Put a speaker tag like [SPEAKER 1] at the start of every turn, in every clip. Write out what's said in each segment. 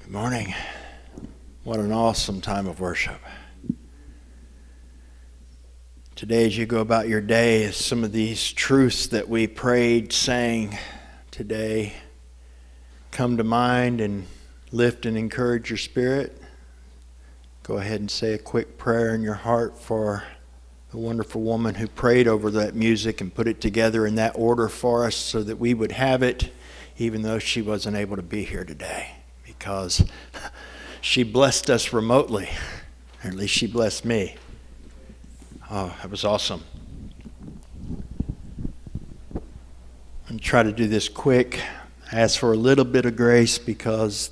[SPEAKER 1] Good morning. What an awesome time of worship. Today, as you go about your day, some of these truths that we prayed, sang today come to mind and lift and encourage your spirit. Go ahead and say a quick prayer in your heart for the wonderful woman who prayed over that music and put it together in that order for us so that we would have it, even though she wasn't able to be here today, because she blessed us remotely, or at least she blessed me. Oh, that was awesome. I'm going to try to do this quick. I ask for a little bit of grace because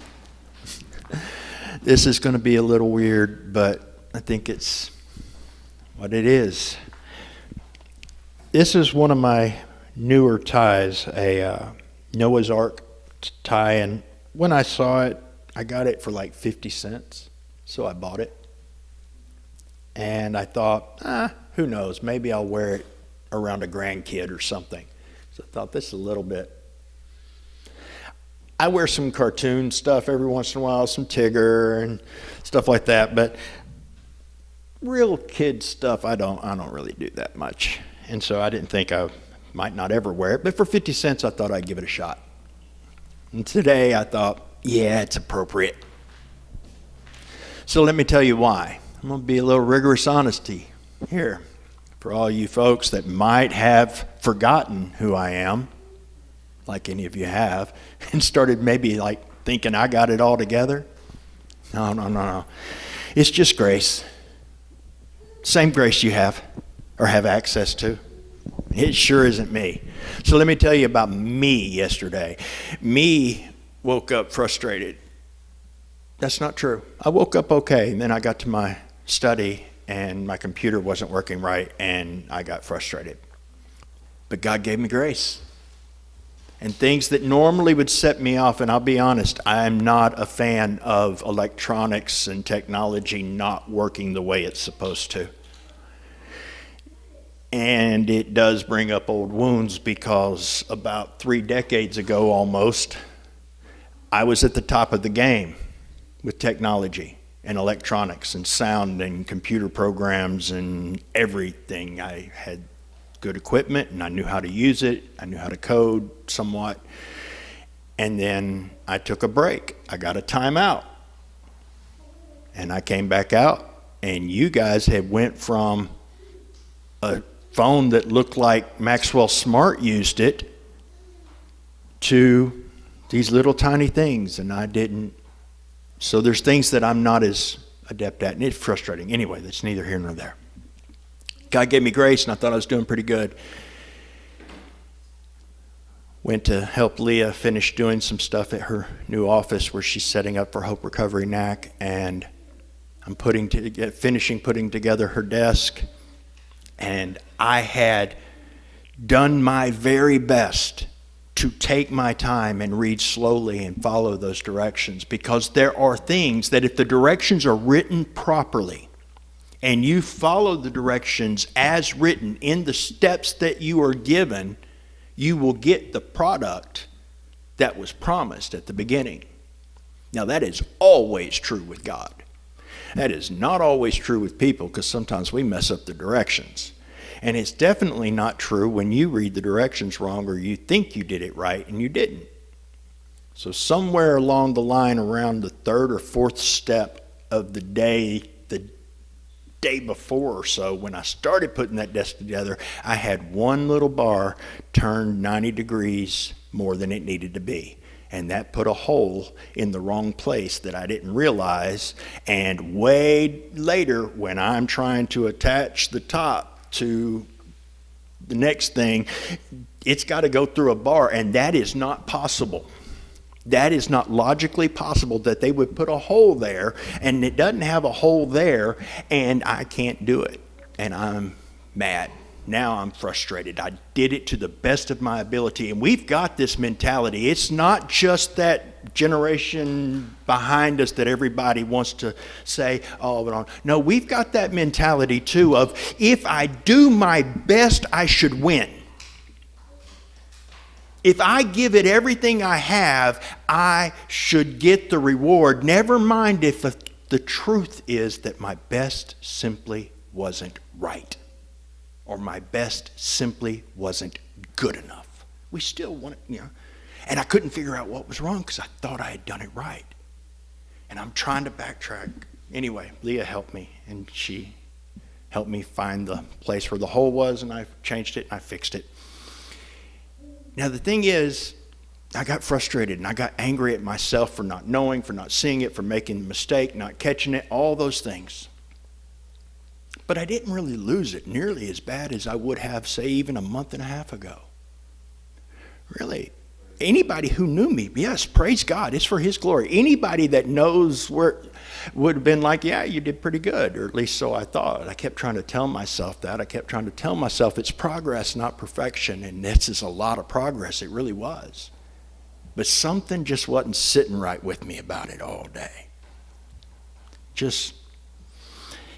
[SPEAKER 1] this is going to be a little weird, but I think it's what it is. This is one of my newer ties, a Noah's Ark tie, and when I saw it, I got it for like 50 cents, so I bought it. And I thought, who knows, maybe I'll wear it around a grandkid or something. So I thought, this is a little bit. I wear some cartoon stuff every once in a while, some Tigger and stuff like that, but real kid stuff, I don't really do that much. And so I didn't think I might not ever wear it, but for 50 cents, I thought I'd give it a shot. And today I thought, yeah, it's appropriate. So let me tell you why. I'm going to be a little rigorous honesty here for all you folks that might have forgotten who I am, like any of you have, and started maybe like thinking I got it all together. No. It's just grace. Same grace you have or have access to. It sure isn't me. So let me tell you about me yesterday. Me woke up frustrated. That's not true. I woke up okay, and then I got to my study, and my computer wasn't working right, and I got frustrated. But God gave me grace. And things that normally would set me off, and I'll be honest, I'm not a fan of electronics and technology not working the way it's supposed to. And it does bring up old wounds because about 3 decades ago almost, I was at the top of the game with technology and electronics and sound and computer programs and everything. I had good equipment and I knew how to use it. I knew how to code somewhat. And then I took a break. I got a timeout. And I came back out, and you guys had went from a phone that looked like Maxwell Smart used it to these little tiny things, and I didn't. So there's things that I'm not as adept at, and it's frustrating. Anyway, that's neither here nor there. God gave me grace, and I thought I was doing pretty good. Went to help Leah finish doing some stuff at her new office where she's setting up for Hope Recovery NAC, and I'm finishing putting together her desk. And I had done my very best to take my time and read slowly and follow those directions, because there are things that if the directions are written properly and you follow the directions as written in the steps that you are given, you will get the product that was promised at the beginning. Now, that is always true with God. That is not always true with people, because sometimes we mess up the directions. And it's definitely not true when you read the directions wrong or you think you did it right and you didn't. So somewhere along the line, around the 3rd or 4th step of the day before or so, when I started putting that desk together, I had one little bar turned 90 degrees more than it needed to be. And that put a hole in the wrong place that I didn't realize. And way later, when I'm trying to attach the top to the next thing, it's got to go through a bar, and that is not possible. That is not logically possible that they would put a hole there, and it doesn't have a hole there, and I can't do it. And I'm mad. Now I'm frustrated. I did it to the best of my ability. And we've got this mentality. It's not just that generation behind us that everybody wants to say, oh, but no, we've got that mentality too of, if I do my best, I should win. If I give it everything I have, I should get the reward. Never mind if the truth is that my best simply wasn't right, or my best simply wasn't good enough. We still want it, And I couldn't figure out what was wrong because I thought I had done it right. And I'm trying to backtrack. Anyway, Leah helped me, and she helped me find the place where the hole was, and I changed it and I fixed it. Now the thing is, I got frustrated and I got angry at myself for not knowing, for not seeing it, for making a mistake, not catching it, all those things. But I didn't really lose it nearly as bad as I would have, say, even a month and a half ago. Really. Anybody who knew me, yes, praise God, it's for His glory. Anybody that knows where would have been like, yeah, you did pretty good, or at least so I thought. I kept trying to tell myself that. I kept trying to tell myself it's progress, not perfection, and this is a lot of progress. It really was. But something just wasn't sitting right with me about it all day.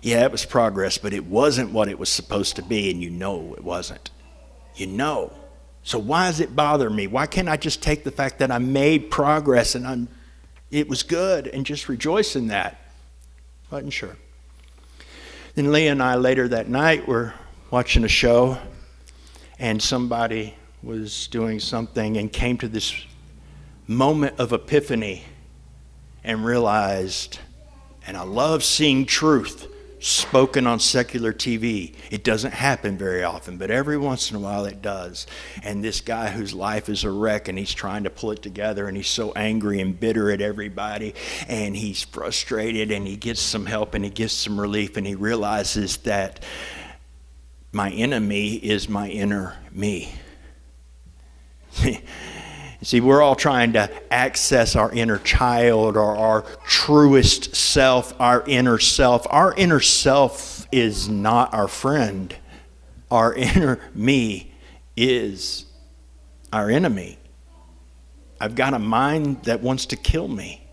[SPEAKER 1] Yeah, it was progress, but it wasn't what it was supposed to be, and it wasn't. So why does it bother me? Why can't I just take the fact that I made progress and it was good and just rejoice in that? Wasn't sure. Then Leah and I later that night were watching a show, and somebody was doing something and came to this moment of epiphany and realized, and I love seeing truth spoken on secular TV. It doesn't happen very often, but every once in a while it does. And this guy whose life is a wreck, and he's trying to pull it together, and he's so angry and bitter at everybody, and he's frustrated, and he gets some help and he gets some relief, and he realizes that my enemy is my inner me. See, we're all trying to access our inner child, or our truest self, our inner self. Our inner self is not our friend. Our inner me is our enemy. I've got a mind that wants to kill me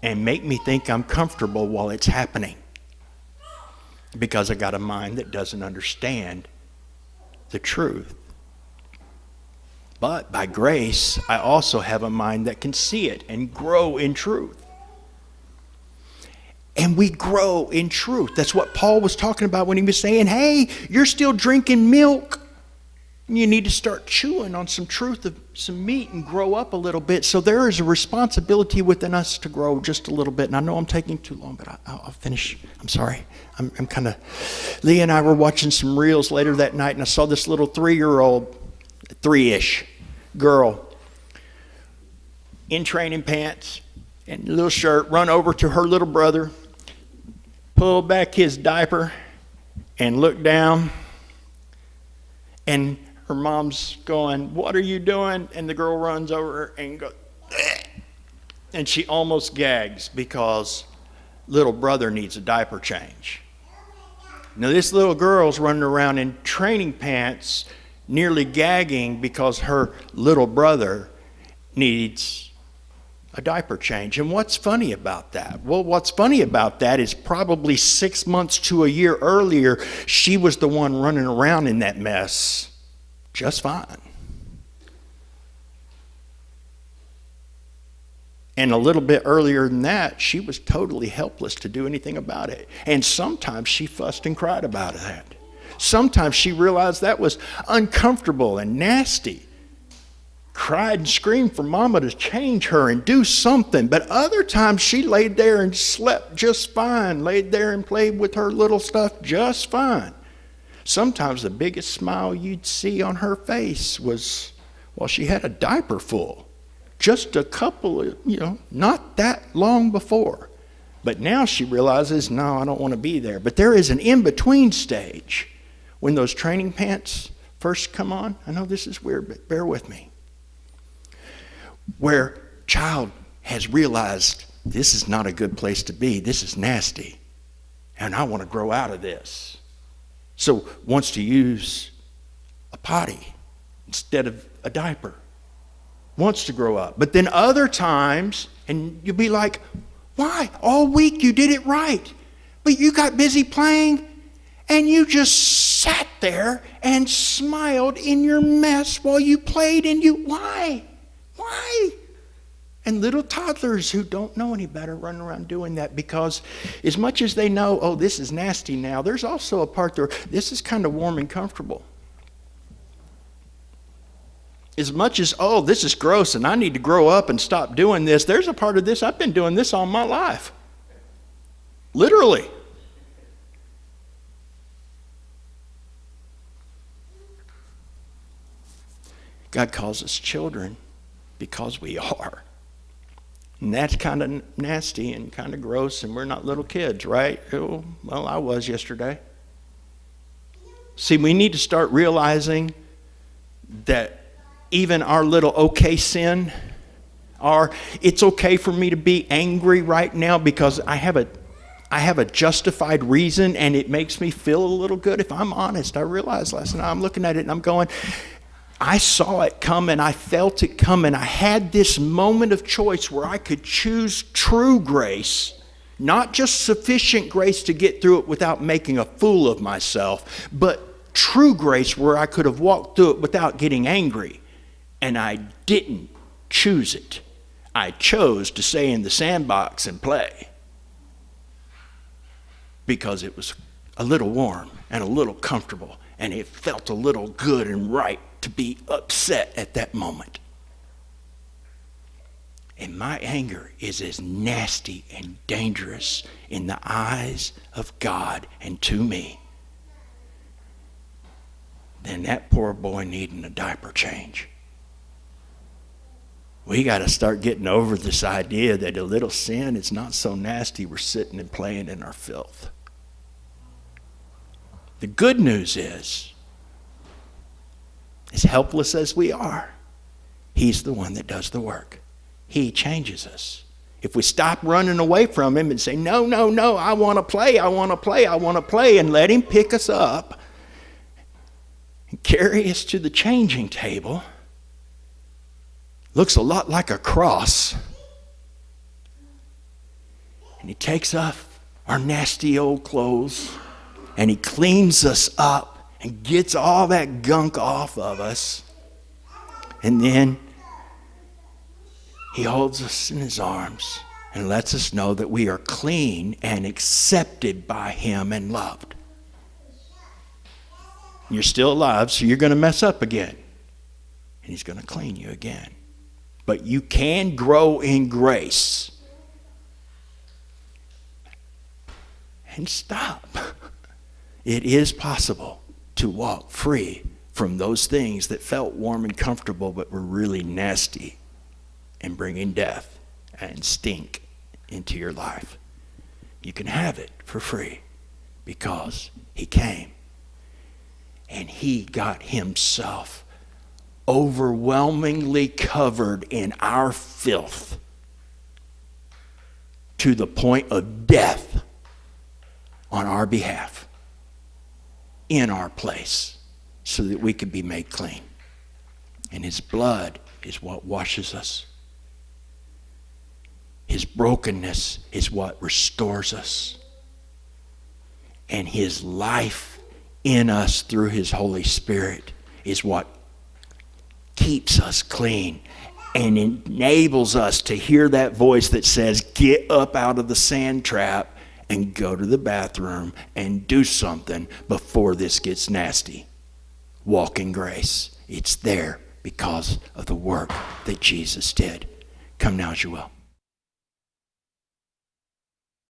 [SPEAKER 1] and make me think I'm comfortable while it's happening, because I got a mind that doesn't understand the truth. But by grace, I also have a mind that can see it and grow in truth. And we grow in truth. That's what Paul was talking about when he was saying, hey, you're still drinking milk. You need to start chewing on some truth of some meat and grow up a little bit. So there is a responsibility within us to grow just a little bit. And I know I'm taking too long, but I'll finish. I'm sorry. I'm kind of... Leah and I were watching some reels later that night, and I saw this little 3-ish girl in training pants and a little shirt run over to her little brother, pull back his diaper, and look down. And her mom's going, what are you doing? And the girl runs over and goes, eh. And she almost gags because little brother needs a diaper change. Now this little girl's running around in training pants, nearly gagging because her little brother needs a diaper change. And what's funny about that? Well, what's funny about that is probably 6 months to a year earlier, she was the one running around in that mess just fine. And a little bit earlier than that, she was totally helpless to do anything about it. And sometimes she fussed and cried about that. Sometimes she realized that was uncomfortable and nasty. Cried and screamed for mama to change her and do something. But other times she laid there and slept just fine. Laid there and played with her little stuff just fine. Sometimes the biggest smile you'd see on her face was, well, she had a diaper full. Just a couple of, not that long before. But now she realizes, no, I don't want to be there. But there is an in-between stage. When those training pants first come on, I know this is weird, but bear with me. Where child has realized this is not a good place to be, this is nasty, and I want to grow out of this. So wants to use a potty instead of a diaper. Wants to grow up. But then other times, and you'll be like, why? All week you did it right, but you got busy playing. And you just sat there and smiled in your mess while you played, and why? Why? And little toddlers who don't know any better run around doing that, because as much as they know, oh, this is nasty now, there's also a part there, this is kind of warm and comfortable. As much as, oh, this is gross and I need to grow up and stop doing this, there's a part of this, I've been doing this all my life. Literally. God calls us children because we are. And that's kind of nasty and kind of gross, and we're not little kids, right? Oh, well, I was yesterday. See, we need to start realizing that even our little okay sin, it's okay for me to be angry right now because I have a justified reason, and it makes me feel a little good. If I'm honest, I realized last night, I'm looking at it and I'm going, I saw it come and I felt it come, and I had this moment of choice where I could choose true grace, not just sufficient grace to get through it without making a fool of myself, but true grace where I could have walked through it without getting angry. And I didn't choose it. I chose to stay in the sandbox and play because it was a little warm and a little comfortable, and it felt a little good and right to be upset at that moment. And my anger is as nasty and dangerous in the eyes of God and to me than that poor boy needing a diaper change. We got to start getting over this idea that a little sin is not so nasty we're sitting and playing in our filth. The good news is, as helpless as we are, He's the one that does the work. He changes us. If we stop running away from Him and say, no, I want to play, and let Him pick us up and carry us to the changing table, looks a lot like a cross. And He takes off our nasty old clothes and He cleans us up and gets all that gunk off of us. And then He holds us in His arms and lets us know that we are clean and accepted by Him and loved. You're still alive, so you're going to mess up again. And He's going to clean you again. But you can grow in grace. And stop. It is possible to walk free from those things that felt warm and comfortable but were really nasty and bringing death and stink into your life. You can have it for free because He came and He got Himself overwhelmingly covered in our filth to the point of death on our behalf, in our place, so that we could be made clean. And His blood is what washes us. His brokenness is what restores us. And His life in us through His Holy Spirit is what keeps us clean and enables us to hear that voice that says, get up out of the sand trap and go to the bathroom and do something before this gets nasty. Walk in grace. It's there because of the work that Jesus did. Come now as you will.